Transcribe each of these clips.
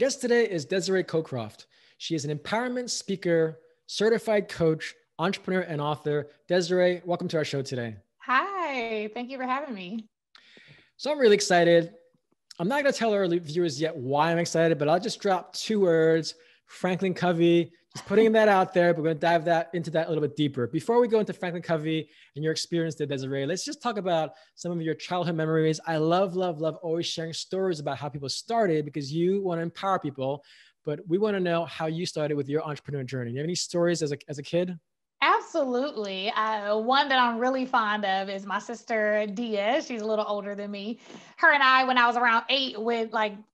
guest today is Desiree Cocroft. She is an empowerment speaker, certified coach, entrepreneur, and author. Desiree, welcome to our show today. Hi, thank you for having me. So I'm really excited. I'm not going to tell our viewers yet why I'm excited, but I'll just drop two words: Franklin Covey. Just putting that out there, but we're going to dive into that a little bit deeper. Before we go into Franklin Covey and your experience there, Desiree, let's just talk about some of your childhood memories. I love always sharing stories about how people started because you want to empower people, but we want to know how you started with your entrepreneur journey. Do you have any stories as a kid? Absolutely. One that I'm really fond of is my sister, Dia. She's a little older than me. Her and I, when I was around 8, would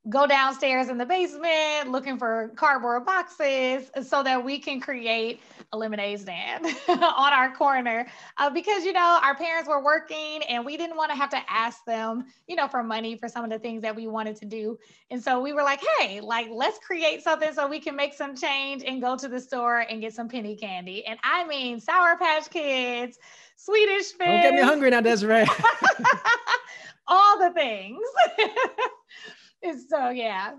go downstairs in the basement looking for cardboard boxes so that we can create a lemonade stand on our corner. Because, our parents were working and we didn't want to have to ask them, for money for some of the things that we wanted to do. And so we were like, hey, let's create something so we can make some change and go to the store and get some penny candy. And I mean, Sour Patch Kids, Swedish Fish. Don't get me hungry now, Desiree. All the things. So, yeah.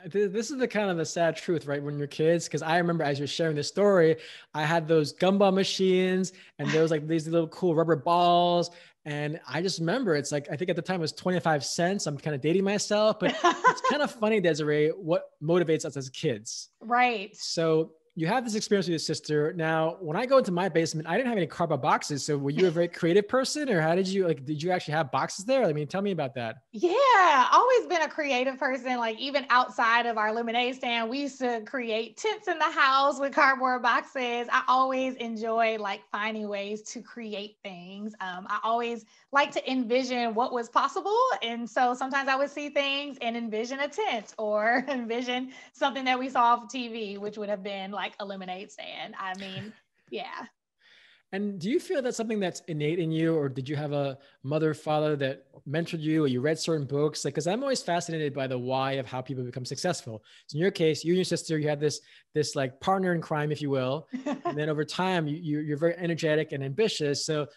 This is the kind of the sad truth, right? When you're kids, because I remember as you're sharing this story, I had those gumball machines and there was these little cool rubber balls. And I just remember it's I think at the time it was 25 cents. I'm kind of dating myself, but it's kind of funny, Desiree, what motivates us as kids. Right. So you have this experience with your sister. Now, when I go into my basement, I didn't have any cardboard boxes. So were you a very creative person, or how did you did you actually have boxes there? I mean, tell me about that. Yeah, always been a creative person. Even outside of our lemonade stand, we used to create tents in the house with cardboard boxes. I always enjoy finding ways to create things. I always like to envision what was possible. And so sometimes I would see things and envision a tent or envision something that we saw off TV, which would have been a lemonade stand. I mean, yeah. And do you feel that's something that's innate in you, or did you have a mother, father that mentored you, or you read certain books? Because I'm always fascinated by the why of how people become successful. So in your case, you and your sister, you had this partner in crime, if you will. And then over time, you're very energetic and ambitious. So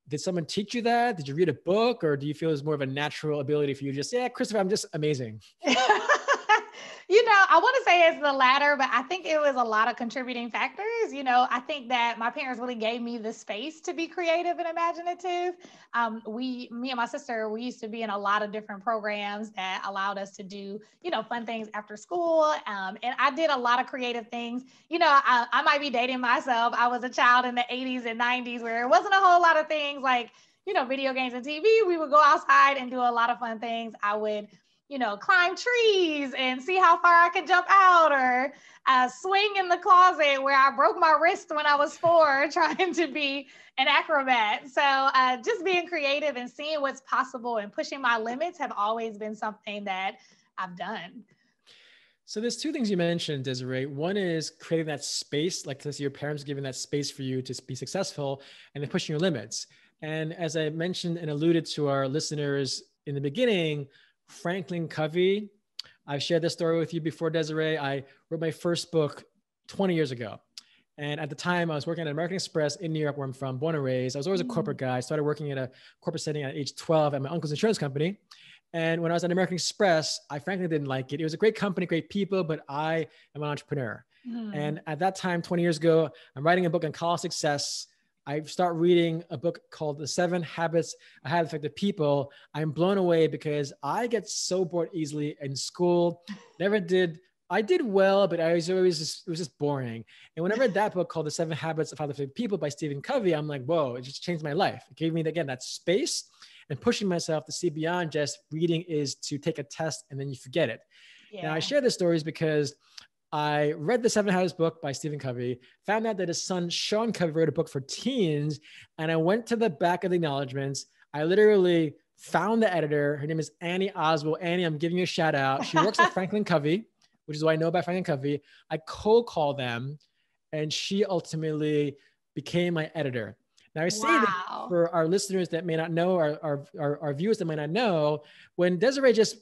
did someone teach you that? Did you read a book, or do you feel it's more of a natural ability for you to just, yeah, Christopher, I'm just amazing? I want to say it's the latter, but I think it was a lot of contributing factors. I think that my parents really gave me the space to be creative and imaginative. Me and my sister, we used to be in a lot of different programs that allowed us to do, fun things after school. And I did a lot of creative things. I might be dating myself. I was a child in the 80s and 90s where there wasn't a whole lot of things video games and TV. We would go outside and do a lot of fun things. I would climb trees and see how far I could jump out, or swing in the closet where I broke my wrist when I was 4 trying to be an acrobat. So just being creative and seeing what's possible and pushing my limits have always been something that I've done. So there's two things you mentioned, Desiree. One is creating that space, let's say your parents giving that space for you to be successful, and then pushing your limits. And as I mentioned and alluded to our listeners in the beginning, Franklin Covey, I've shared this story with you before, Desiree. I wrote my first book 20 years ago. And at the time I was working at American Express in New York, where I'm from, born and raised. I was always a corporate guy. I started working in a corporate setting at age 12 at my uncle's insurance company. And when I was at American Express, I frankly didn't like it. It was a great company, great people, but I am an entrepreneur. And at that time, 20 years ago, I'm writing a book on college success. I start reading a book called The 7 Habits of Highly Effective People. I'm blown away because I get so bored easily in school. I did well, but it was just boring. And when I read that book called The 7 Habits of Highly Effective People by Stephen Covey, I'm like, whoa, it just changed my life. It gave me, again, that space and pushing myself to see beyond just reading is to take a test and then you forget it. Yeah. Now I share this stories because I read the 7 Habits book by Stephen Covey, found out that his son, Sean Covey, wrote a book for teens. And I went to the back of the acknowledgements. I literally found the editor. Her name is Annie Oswald. Annie, I'm giving you a shout out. She works at Franklin Covey, which is what I know about Franklin Covey. I cold called them and she ultimately became my editor. Now I say that for our listeners that may not know, our viewers that might not know, when Desiree just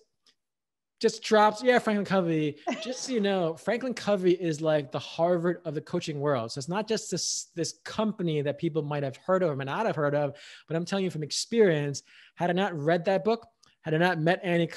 drops, yeah, Franklin Covey, just so you know, Franklin Covey is like the Harvard of the coaching world. So it's not just this company that people might have heard of or not have heard of, but I'm telling you from experience, had I not read that book, had I not met Annie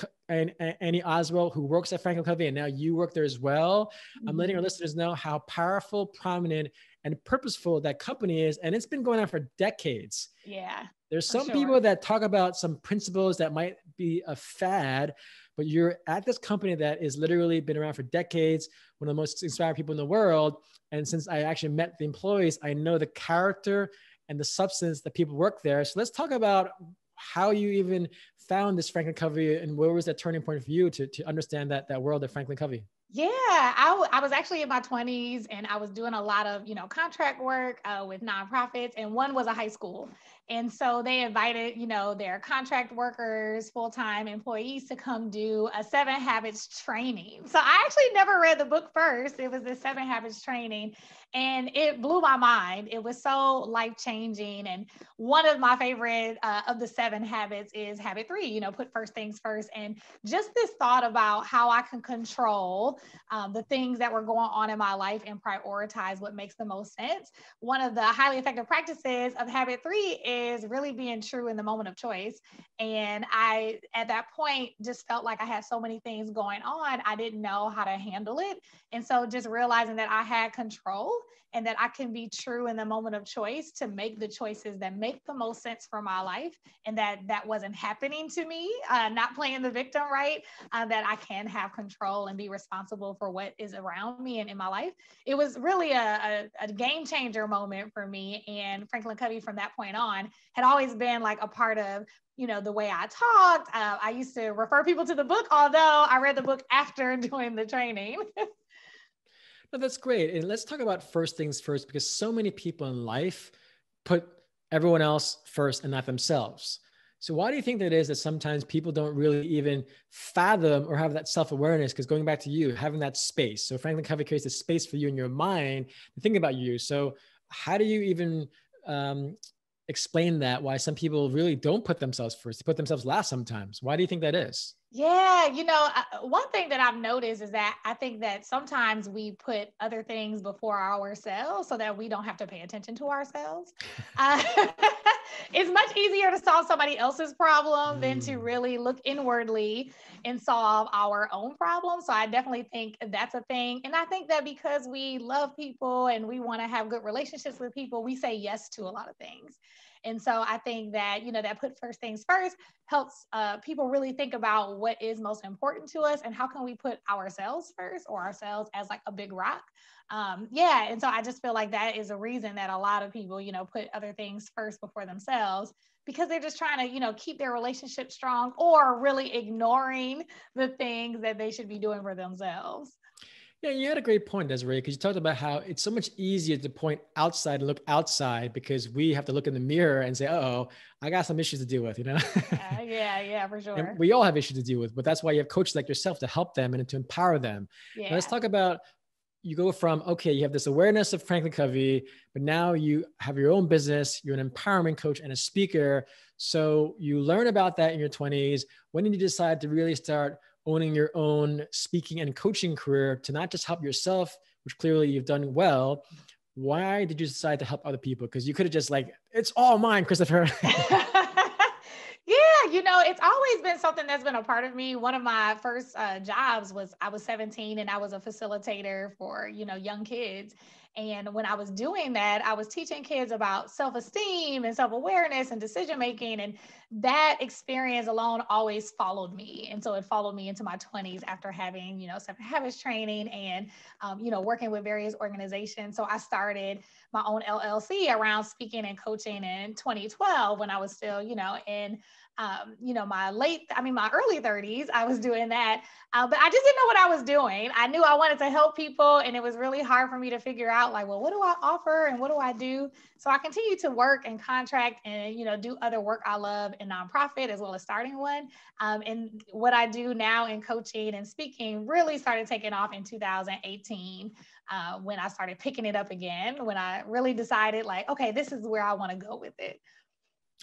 Annie Oswald, who works at Franklin Covey, and now you work there as well. I'm letting our Mhm. listeners know how powerful, prominent, and purposeful that company is. And it's been going on for decades. Yeah, There's for some sure. people that talk about some principles that might be a fad, but you're at this company that is literally been around for decades, one of the most inspired people in the world. And since I actually met the employees, I know the character and the substance that people work there. So let's talk about how you even found this Franklin Covey and where was that turning point for you to understand that world of Franklin Covey? Yeah, I was actually in my 20s and I was doing a lot of, contract work with nonprofits, and one was a high school. And so they invited, their contract workers, full-time employees to come do a 7 Habits training. So I actually never read the book first. It was the 7 Habits training and it blew my mind. It was so life-changing. And one of my favorite of the 7 habits is habit 3, put first things first. And just this thought about how I can control the things that were going on in my life and prioritize what makes the most sense. One of the highly effective practices of habit 3 is really being true in the moment of choice. And I, at that point, just felt like I had so many things going on. I didn't know how to handle it. And so just realizing that I had control and that I can be true in the moment of choice to make the choices that make the most sense for my life, and that wasn't happening to me, not playing the victim, right? That I can have control and be responsible for what is around me and in my life. It was really a game changer moment for me. And Franklin Covey from that point on had always been like a part of the way I talked. I used to refer people to the book, although I read the book after doing the training. No, that's great. And let's talk about first things first, because so many people in life put everyone else first and not themselves. So why do you think that is that sometimes people don't really even fathom or have that self-awareness? Because going back to you, having that space. So Franklin Covey creates a space for you in your mind to think about you. So how do you even explain that, why some people really don't put themselves first, they put themselves last sometimes? Why do you think that is? Yeah, one thing that I've noticed is that I think that sometimes we put other things before ourselves so that we don't have to pay attention to ourselves. Uh, it's much easier to solve somebody else's problem than to really look inwardly and solve our own problems. So I definitely think that's a thing. And I think that because we love people and we want to have good relationships with people, we say yes to a lot of things. And so I think that, that put first things first helps people really think about what is most important to us and how can we put ourselves first, or ourselves as like a big rock. Yeah. And so I just feel like that is a reason that a lot of people, put other things first before themselves, because they're just trying to, keep their relationship strong, or really ignoring the things that they should be doing for themselves. Yeah, you had a great point, Desiree, because you talked about how it's so much easier to point outside and look outside because we have to look in the mirror and say, oh, I got some issues to deal with, Yeah, for And sure. we all have issues to deal with, but that's why you have coaches like yourself to help them and to empower them. Now let's Yeah. talk about, you go from, okay, you have this awareness of Franklin Covey, but now you have your own business, you're an empowerment coach and a speaker. So you learn about that in your 20s. When did you decide to really start owning your own speaking and coaching career to not just help yourself, which clearly you've done well? Why did you decide to help other people? Because you could have just like, it's all mine, Christopher. Yeah, it's always been something that's been a part of me. One of my first jobs was, I was 17 and I was a facilitator for, young kids. And when I was doing that, I was teaching kids about self-esteem and self-awareness and decision making. And that experience alone always followed me. And so it followed me into my 20s after having, 7 Habits training and, working with various organizations. So I started my own LLC around speaking and coaching in 2012 when I was still, in my early 30s. I was doing that, but I just didn't know what I was doing. I knew I wanted to help people, and it was really hard for me to figure out, like, well, what do I offer and what do I do? So I continued to work and contract and, do other work I love in nonprofit as well as starting one. And what I do now in coaching and speaking really started taking off in 2018. When I started picking it up again, when I really decided, like, okay, this is where I want to go with it.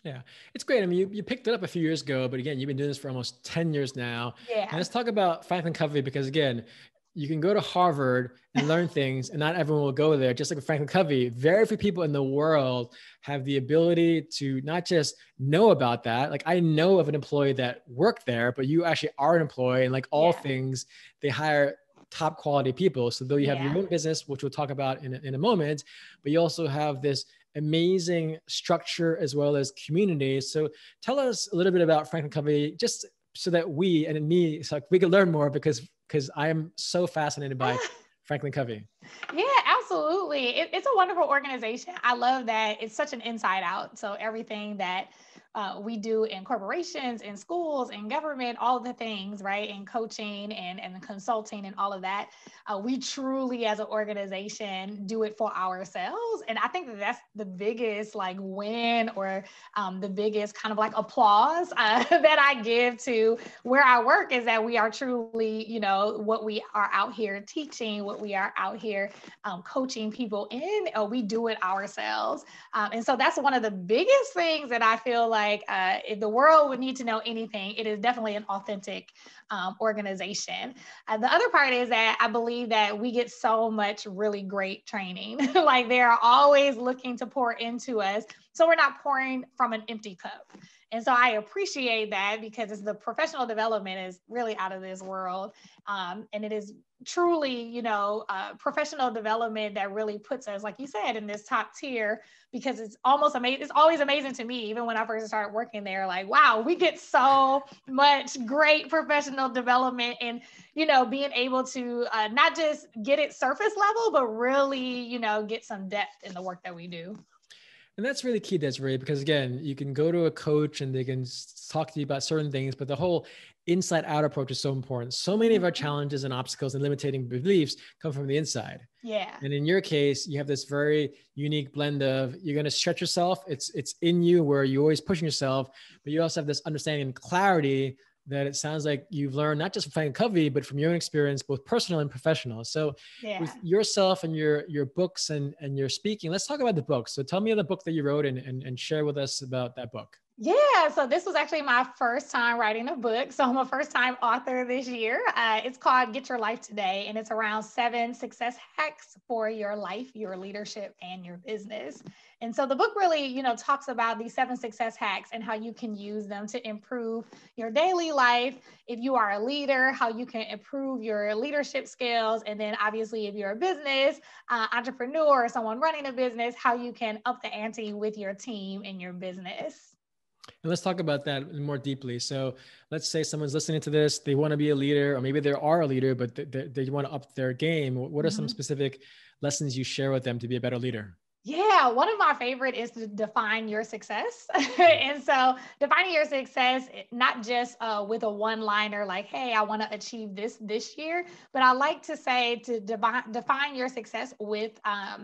Yeah, it's great. I mean, you picked it up a few years ago, but again, you've been doing this for almost 10 years now. And Yeah. let's talk about Franklin Covey, because again, you can go to Harvard and learn things and not everyone will go there. Just like with Franklin Covey, very few people in the world have the ability to not just know about that. Like I know of an employee that worked there, but you actually are an employee, and like all things, they hire top quality people. So though you have your own business, which we'll talk about in a moment, but you also have this amazing structure as well as community. So tell us a little bit about Franklin Covey, just so that we and me, so we can learn more, because I am so fascinated by Franklin Covey. Yeah, absolutely. It's a wonderful organization. I love that it's such an inside out. So everything that we do in corporations, in schools, in government, all of the things, right? In coaching and consulting and all of that, we truly as an organization do it for ourselves. And I think that that's the biggest like win, or the biggest kind of like applause that I give to where I work, is that we are truly, you know, what we are out here teaching, what we are out here coaching people in, we do it ourselves. And so that's one of the biggest things that I feel like if the world would need to know anything, it is definitely an authentic organization. The other part is that I believe that we get so much really great training. Like they are always looking to pour into us, so we're not pouring from an empty cup. And so I appreciate that, because the professional development is really out of this world. And it is truly, you know, professional development that really puts us, like you said, in this top tier, because it's almost amazing. It's always amazing to me, even when I first started working there, like, wow, we get so much great professional development, and, you know, being able to not just get it surface level, but really, you know, get some depth in the work that we do. And that's really key, Desiree, because again, you can go to a coach and they can talk to you about certain things, but the whole inside out approach is so important. So many of our challenges and obstacles and limiting beliefs come from the inside. Yeah. And in your case, you have this very unique blend of, you're going to stretch yourself. It's in you, where you're always pushing yourself, but you also have this understanding and clarity that it sounds like you've learned, not just from Franklin Covey, but from your own experience, both personal and professional. So with yourself and your books and your speaking, let's talk about the book. So tell me the book that you wrote and share with us about that book. Yeah, so this was actually my first time writing a book. So I'm a first time author this year. It's called Get Your Life Today, and it's around 7 success hacks for your life, your leadership, and your business. And so the book really, you know, talks about these 7 success hacks and how you can use them to improve your daily life. If you are a leader, how you can improve your leadership skills. And then obviously, if you're a business entrepreneur or someone running a business, how you can up the ante with your team and your business. And let's talk about that more deeply. So let's say someone's listening to this, they want to be a leader, or maybe they are a leader, but they want to up their game. What are some specific lessons you share with them to be a better leader? Yeah, one of my favorite is to define your success. And so defining your success, not just with a one-liner like, hey, I want to achieve this year, but I like to say to define your success with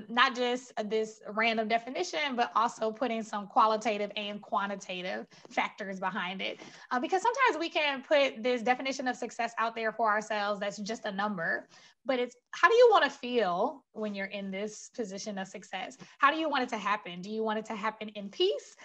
not just this random definition, but also putting some qualitative and quantitative factors behind it. Because sometimes we can put this definition of success out there for ourselves that's just a number, but it's how do you want to feel when you're in this position of success? How do you want it to happen? Do you want it to happen in peace?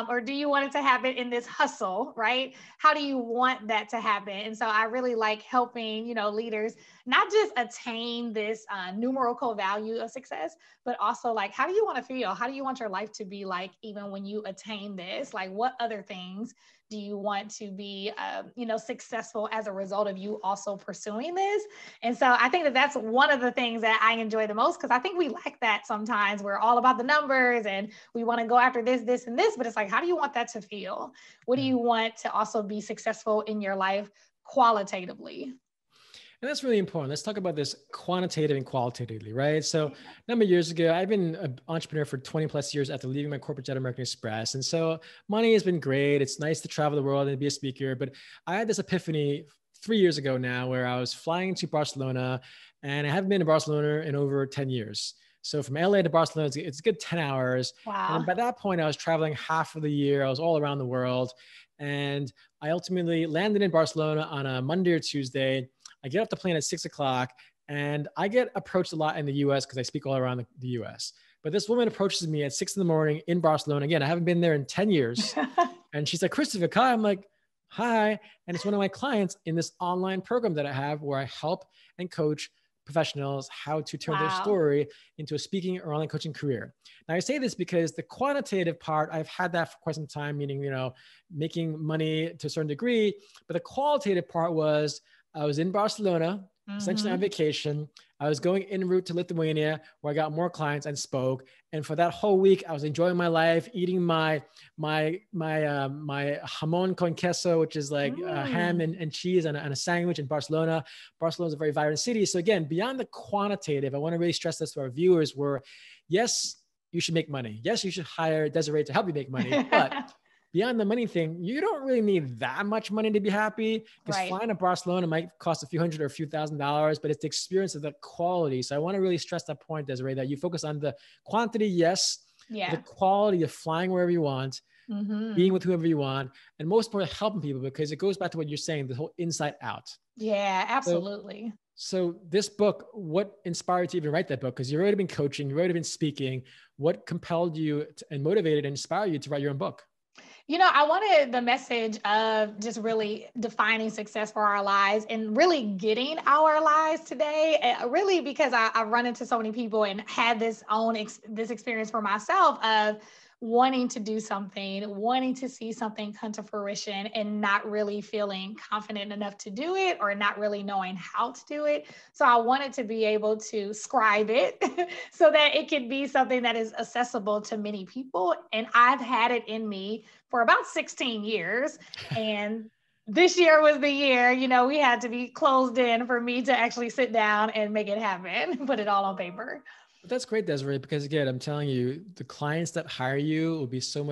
Or do you want it to happen in this hustle, right? How do you want that to happen? And so I really like helping, you know, leaders not just attain this numerical value of success, but also like, how do you want to feel? How do you want your life to be like, even when you attain this? Like, what other things do you want to be, you know, successful as a result of you also pursuing this? And so I think that that's one of the things that I enjoy the most, because I think we lack that sometimes. We're all about the numbers and we want to go after this, this, and this, but it's like, how do you want that to feel? What do you want to also be successful in your life qualitatively? And that's really important. Let's talk about this quantitative and qualitatively, right? So a number of years ago, I've been an entrepreneur for 20 plus years after leaving my corporate job at American Express. And so money has been great. It's nice to travel the world and be a speaker. But I had this epiphany 3 years ago now, where I was flying to Barcelona, and I haven't been to Barcelona in over 10 years. So from LA to Barcelona, it's a good 10 hours. Wow. And by that point, I was traveling half of the year. I was all around the world. And I ultimately landed in Barcelona on a Monday or Tuesday. I get off the plane at 6 o'clock, and I get approached a lot in the US because I speak all around the US. But this woman approaches me at 6 in the morning in Barcelona. Again, I haven't been there in 10 years. And she's like, Christopher, Kai. I'm like, Hi. And it's one of my clients in this online program that I have where I help and coach professionals how to turn their Wow. story into a speaking or online coaching career. Now I say this because the quantitative part, I've had that for quite some time, meaning, making money to a certain degree, but the qualitative part was I was in Barcelona, essentially on Mm-hmm. vacation. I was going en route to Lithuania where I got more clients and spoke. And for that whole week, I was enjoying my life, eating my jamon con queso, which is like ham Mm. and cheese and a sandwich in Barcelona. Barcelona is a very vibrant city. So again, beyond the quantitative, I want to really stress this to our viewers where, yes, you should make money. Yes, you should hire Desiree to help you make money. But beyond the money thing, you don't really need that much money to be happy because Right. flying to Barcelona might cost a few hundred or a few $1,000s, but it's the experience of the quality. So I want to really stress that point, Desiree, that you focus on the quantity, yes, but the Yeah. quality of flying wherever you want, being Mm-hmm. with whoever you want, and most importantly, helping people because it goes back to what you're saying, the whole inside out. Yeah, So, absolutely. so this book, what inspired you to even write that book? Because you've already been coaching, you've already been speaking. What compelled you and motivated and inspired you to write your own book? I wanted the message of just really defining success for our lives and really getting our lives today. Really, because I've run into so many people and had this experience for myself of wanting to do something, wanting to see something come to fruition, and not really feeling confident enough to do it or not really knowing how to do it. So I wanted to be able to scribe it so that it could be something that is accessible to many people. And I've had it in me for about 16 years. And this year was the year, we had to be closed in for me to actually sit down and make it happen, put it all on paper. But that's great, Desiree, because again, I'm telling you, the clients that hire you will be so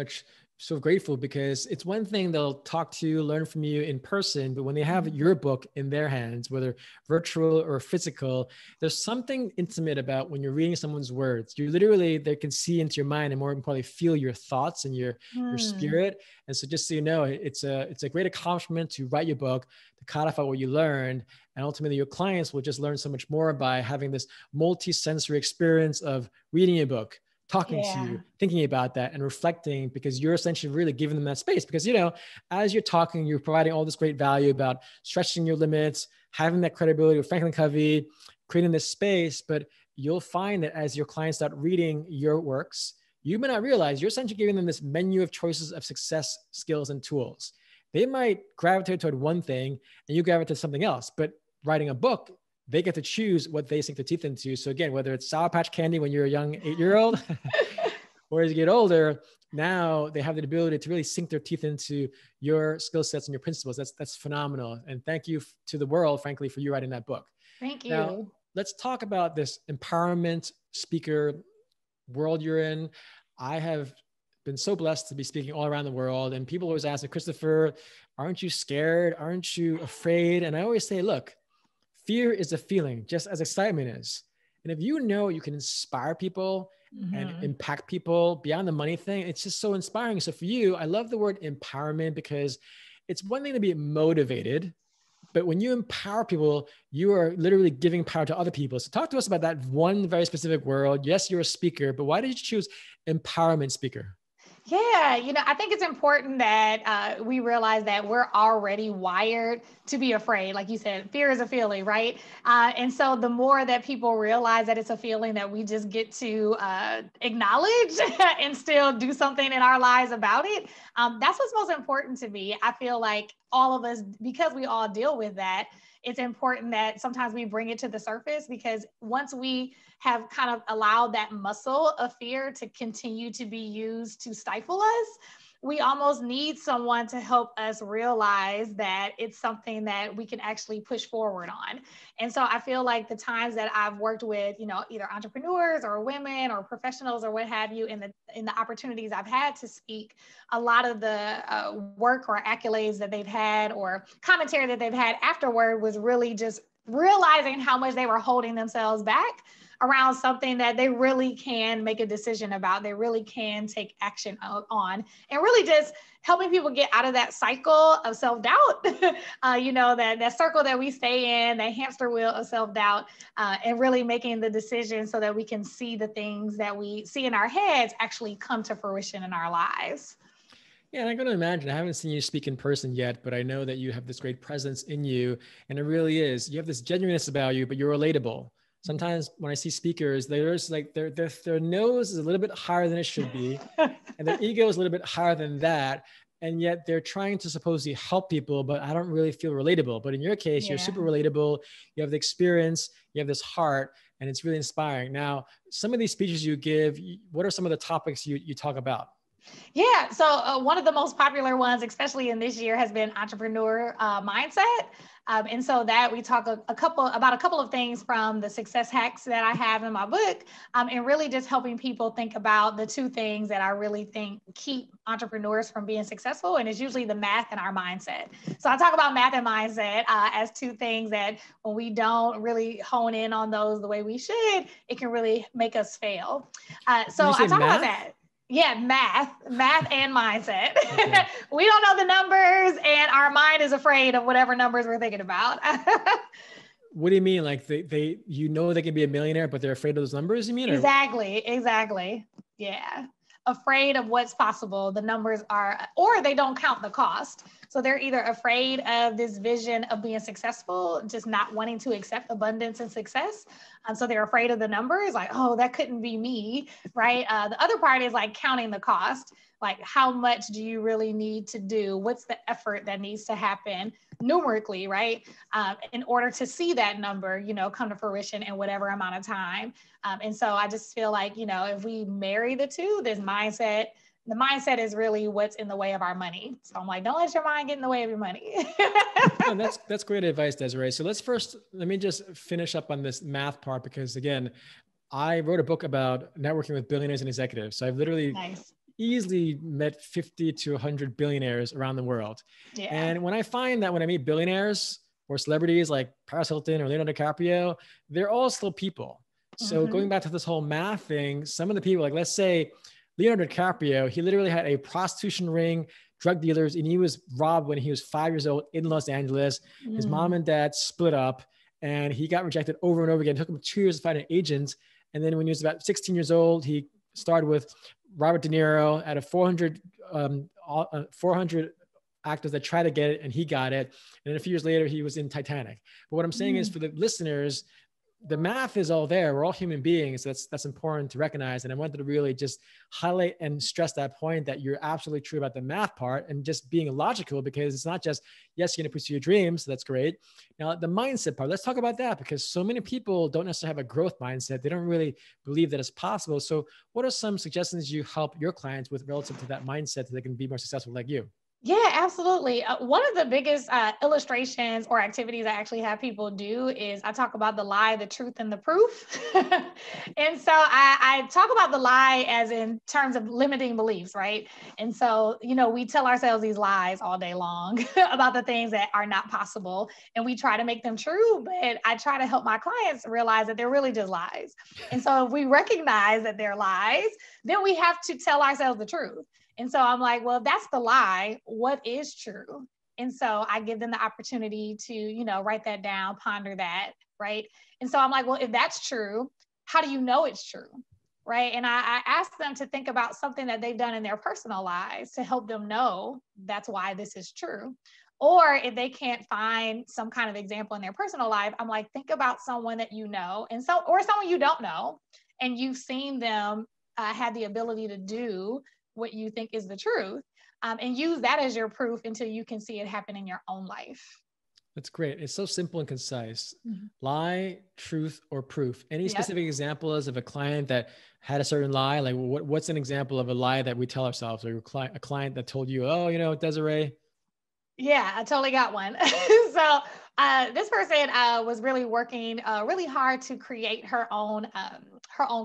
grateful because it's one thing they'll talk to you, learn from you in person, but when they have your book in their hands, whether virtual or physical, there's something intimate about when you're reading someone's words. You literally, they can see into your mind and more importantly, feel your thoughts and your Hmm. spirit. And so just so you know, it's a great accomplishment to write your book, to codify what you learned. And ultimately your clients will just learn so much more by having this multi-sensory experience of reading a book, talking to Yeah. you, thinking about that and reflecting because you're essentially really giving them that space because, as you're talking, you're providing all this great value about stretching your limits, having that credibility with Franklin Covey, creating this space. But you'll find that as your clients start reading your works, you may not realize you're essentially giving them this menu of choices of success, skills, and tools. They might gravitate toward one thing and you gravitate to something else. But writing a book, they get to choose what they sink their teeth into. So again, whether it's Sour Patch Candy when you're a young 8-year-old, or as you get older, now they have the ability to really sink their teeth into your skill sets and your principles. That's phenomenal. And thank you to the world, frankly, for you writing that book. Thank Now, you. let's talk about this empowerment speaker world you're in. I have been so blessed to be speaking all around the world. And people always ask me, Christopher, aren't you scared? Aren't you afraid? And I always say, look, fear is a feeling, just as excitement is. And if you know you can inspire people and Hmm. impact people beyond the money thing, it's just so inspiring. So for you, I love the word empowerment because it's one thing to be motivated, but when you empower people, you are literally giving power to other people. So talk to us about that one very specific word. Yes, you're a speaker, but why did you choose empowerment speaker? Yeah, I think it's important that we realize that we're already wired to be afraid. Like you said, fear is a feeling, right? And so the more that people realize that it's a feeling that we just get to acknowledge and still do something in our lives about it, that's what's most important to me. I feel like all of us, because we all deal with that, it's important that sometimes we bring it to the surface because once we have kind of allowed that muscle of fear to continue to be used to stifle us, we almost need someone to help us realize that it's something that we can actually push forward on. And so I feel like the times that I've worked with, either entrepreneurs or women or professionals or what have you, in the opportunities I've had to speak, a lot of the work or accolades that they've had or commentary that they've had afterward was really just realizing how much they were holding themselves back around something that they really can make a decision about, they really can take action on, and really just helping people get out of that cycle of self-doubt, that circle that we stay in, that hamster wheel of self-doubt, and really making the decision so that we can see the things that we see in our heads actually come to fruition in our lives. Yeah, and I can imagine, I haven't seen you speak in person yet, but I know that you have this great presence in you. And it really is. You have this genuineness about you, but you're relatable. Sometimes when I see speakers, there's like their nose is a little bit higher than it should be, and their ego is a little bit higher than that. And yet they're trying to supposedly help people, but I don't really feel relatable. But in your case, you're Yeah. super relatable. You have the experience, you have this heart, and it's really inspiring. Now, some of these speeches you give, what are some of the topics you talk about? Yeah. So one of the most popular ones, especially in this year, has been entrepreneur mindset. And so that we talk about a couple of things from the success hacks that I have in my book, and really just helping people think about the two things that I really think keep entrepreneurs from being successful. And it's usually the math and our mindset. So I talk about math and mindset as two things that when we don't really hone in on those the way we should, it can really make us fail. Did So you I say talk about math? that. Yeah, math and mindset. Okay. We don't know the numbers, and our mind is afraid of whatever numbers we're thinking about. What do you mean? Like you know they can be a millionaire, but they're afraid of those numbers, you mean? Or Exactly. Yeah. Afraid of what's possible. The numbers are, or they don't count the cost. So they're either afraid of this vision of being successful, just not wanting to accept abundance and success. And so they're afraid of the numbers, like, oh, that couldn't be me, right? The other part is like counting the cost. Like, how much do you really need to do? What's the effort that needs to happen numerically, right? In order to see that number, come to fruition in whatever amount of time. And so I just feel like, if we marry the two, the mindset is really what's in the way of our money. So I'm like, don't let your mind get in the way of your money. no, that's great advice, Desiree. So let me just finish up on this math part, because again, I wrote a book about networking with billionaires and executives. So I've literally Nice. easily met 50 to 100 billionaires around the world. Yeah. And when I find that when I meet billionaires or celebrities like Paris Hilton or Leonardo DiCaprio, they're all still people. So going back to this whole math thing, some of the people, like let's say Leonardo DiCaprio, he literally had a prostitution ring, drug dealers, and he was robbed when he was 5 years old in Los Angeles. His mom and dad split up, and he got rejected over and over again. It took him 2 years to find an agent. And then when he was about 16 years old, he started with Robert De Niro at a 400 actors that tried to get it, and he got it. And then a few years later, he was in Titanic. But what I'm saying is, for the listeners, the math is all there. We're all human beings. That's important to recognize. And I wanted to really just highlight and stress that point, that you're absolutely true about the math part and just being logical, because it's not just, yes, you're going to pursue your dreams. So that's great. Now, the mindset part, let's talk about that, because so many people don't necessarily have a growth mindset. They don't really believe that it's possible. So what are some suggestions you help your clients with relative to that mindset so they can be more successful like you? Yeah, absolutely. One of the biggest illustrations or activities I actually have people do is I talk about the lie, the truth, and the proof. And so I talk about the lie as in terms of limiting beliefs, right? And so, we tell ourselves these lies all day long about the things that are not possible, and we try to make them true, but I try to help my clients realize that they're really just lies. And so if we recognize that they're lies, then we have to tell ourselves the truth. And so I'm like, well, if that's the lie, what is true? And so I give them the opportunity to, write that down, ponder that, right? And so I'm like, well, if that's true, how do you know it's true? Right. And I ask them to think about something that they've done in their personal lives to help them know that's why this is true. Or if they can't find some kind of example in their personal life, I'm like, think about someone that you know, or someone you don't know, and you've seen them have the ability to do what you think is the truth, and use that as your proof until you can see it happen in your own life. That's great. It's so simple and concise. Mm-hmm. Lie, truth, or proof. Any Yep. specific examples of a client that had a certain lie? Like what's an example of a lie that we tell ourselves, or a client that told you, oh, Desiree? Yeah, I totally got one. So this person was really working really hard to create her own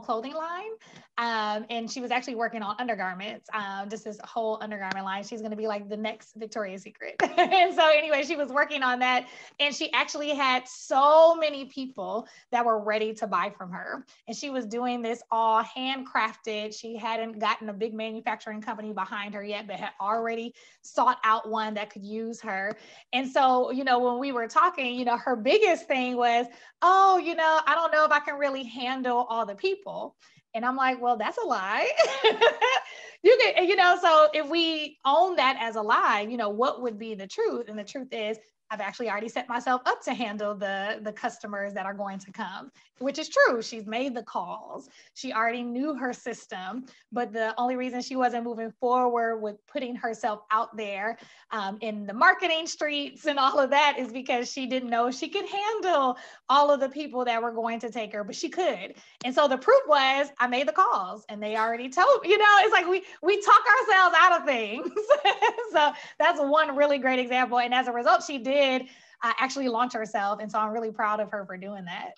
clothing line. And she was actually working on undergarments, just this whole undergarment line. She's going to be like the next Victoria's Secret. And so anyway, she was working on that. And she actually had so many people that were ready to buy from her. And she was doing this all handcrafted. She hadn't gotten a big manufacturing company behind her yet, but had already sought out one that could use her. And so, when we were talking, her biggest thing was, oh, I don't know if I can really handle all the people. And I'm like, well, that's a lie. You can, so if we own that as a lie, what would be the truth? And the truth is, I've actually already set myself up to handle the customers that are going to come, which is true. She's made the calls. She already knew her system, but the only reason she wasn't moving forward with putting herself out there in the marketing streets and all of that is because she didn't know she could handle all of the people that were going to take her, but she could. And so the proof was I made the calls and they already told, it's like we talk ourselves out of things. So that's one really great example. And as a result, she did actually launch herself. And so I'm really proud of her for doing that.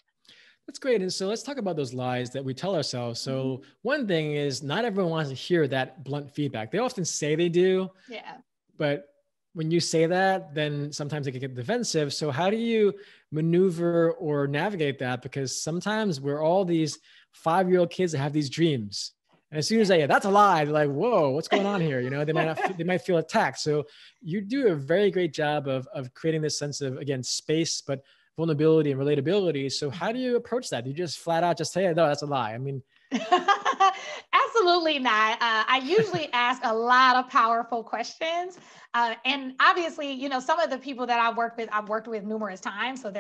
That's great. And so let's talk about those lies that we tell ourselves. So one thing is not everyone wants to hear that blunt feedback. They often say they do. Yeah. But when you say that, then sometimes they can get defensive. So how do you maneuver or navigate that? Because sometimes we're all these 5-year-old kids that have these dreams. And as soon as that's a lie, they're like, whoa, what's going on here? They might feel attacked. So you do a very great job of creating this sense of, again, space, but vulnerability and relatability. So how do you approach that? Do you just flat out just say, no, that's a lie? I mean, absolutely not. I usually ask a lot of powerful questions. And obviously, some of the people that I've worked with numerous times. So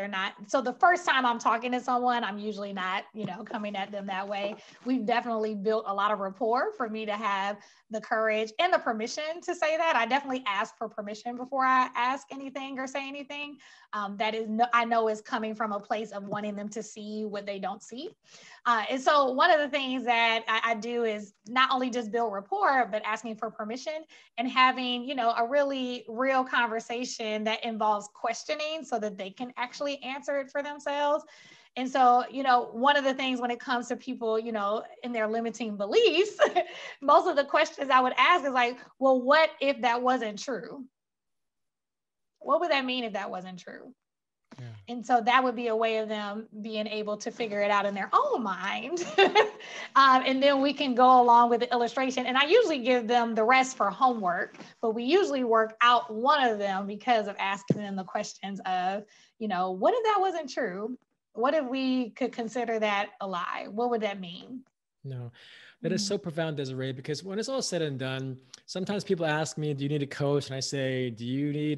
so the first time I'm talking to someone, I'm usually not, coming at them that way. We've definitely built a lot of rapport for me to have the courage and the permission to say that. I definitely ask for permission before I ask anything or say anything. I know is coming from a place of wanting them to see what they don't see. And so one of the things that I do is not only just build rapport, but asking for permission and having, a really real conversation that involves questioning so that they can actually answer it for themselves. And so, one of the things when it comes to people, in their limiting beliefs, most of the questions I would ask is like, well, what if that wasn't true? What would that mean if that wasn't true? Yeah. And so that would be a way of them being able to figure it out in their own mind. And then we can go along with the illustration. And I usually give them the rest for homework, but we usually work out one of them because of asking them the questions of, what if that wasn't true? What if we could consider that a lie? What would that mean? No, that is so profound, Desiree, because when it's all said and done, sometimes people ask me, do you need a coach? And I say, do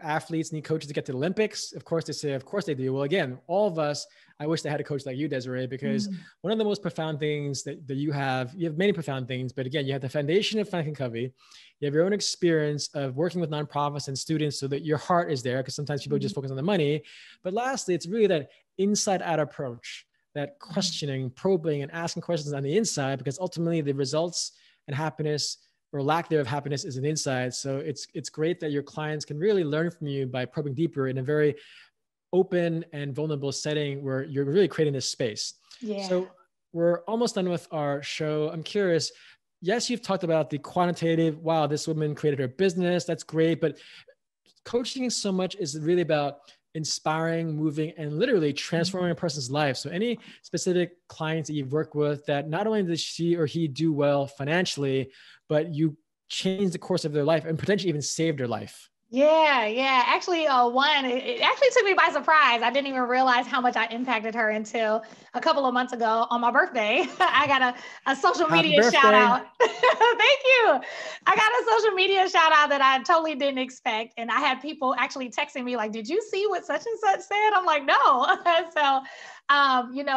athletes need coaches to get to the Olympics? Of course they say, of course they do. Well, again, all of us, I wish they had a coach like you, Desiree, because one of the most profound things that you have many profound things, but again, you have the foundation of Franklin Covey. You have your own experience of working with nonprofits and students so that your heart is there, because sometimes people just focus on the money. But lastly, it's really that inside out approach, that questioning, probing, and asking questions on the inside, because ultimately the results and happiness or lack thereof happiness is an inside. So it's great that your clients can really learn from you by probing deeper in a very open and vulnerable setting where you're really creating this space. Yeah. So we're almost done with our show. I'm curious, yes, you've talked about the quantitative, wow, this woman created her business. That's great. But coaching so much is really about inspiring, moving, and literally transforming a person's life. So any specific clients that you've worked with that not only does she or he do well financially, but you change the course of their life and potentially even save their life? Yeah. Actually, it actually took me by surprise. I didn't even realize how much I impacted her until a couple of months ago on my birthday. I got a social media shout out. Thank you. I got a social media shout out that I totally didn't expect. And I had people actually texting me like, did you see what such and such said? I'm like, no. So,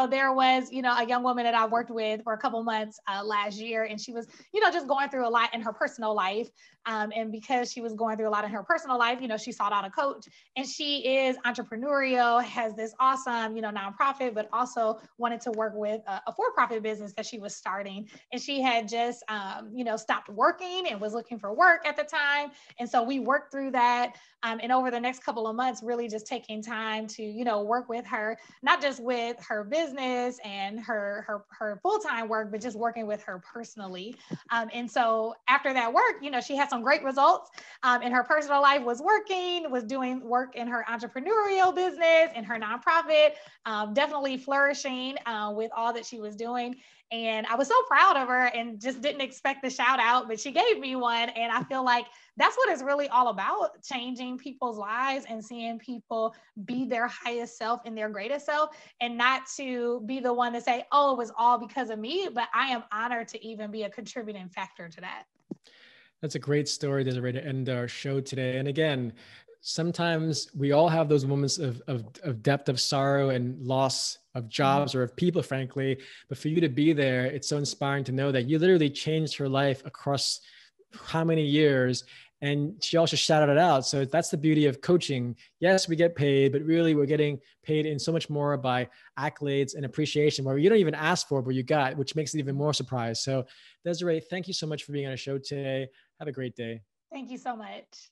there was, a young woman that I worked with for a couple months last year, and she was, just going through a lot in her personal life. And because she was going through a lot in her personal life, she sought out a coach, and she is entrepreneurial, has this awesome, nonprofit, but also wanted to work with a for-profit business that she was starting. And she had just, stopped working and was looking for work at the time. And so we worked through that. And over the next couple of months, really just taking time to, work with her, not just with her business and her full-time work, but just working with her personally. And so after that work, she had some great results in her personal life, was doing work in her entrepreneurial business and her nonprofit, definitely flourishing with all that she was doing. And I was so proud of her and just didn't expect the shout out, but she gave me one. And I feel like that's what it's really all about, changing people's lives and seeing people be their highest self and their greatest self, and not to be the one to say, oh, it was all because of me, but I am honored to even be a contributing factor to that. That's a great story, Desiree, to end our show today. And again, sometimes we all have those moments of depth of sorrow and loss of jobs or of people, frankly. But for you to be there, it's so inspiring to know that you literally changed her life across how many years. And she also shouted it out. So that's the beauty of coaching. Yes, we get paid, but really we're getting paid in so much more by accolades and appreciation where you don't even ask for, but you got, which makes it even more surprise. So Desiree, thank you so much for being on our show today. Have a great day. Thank you so much.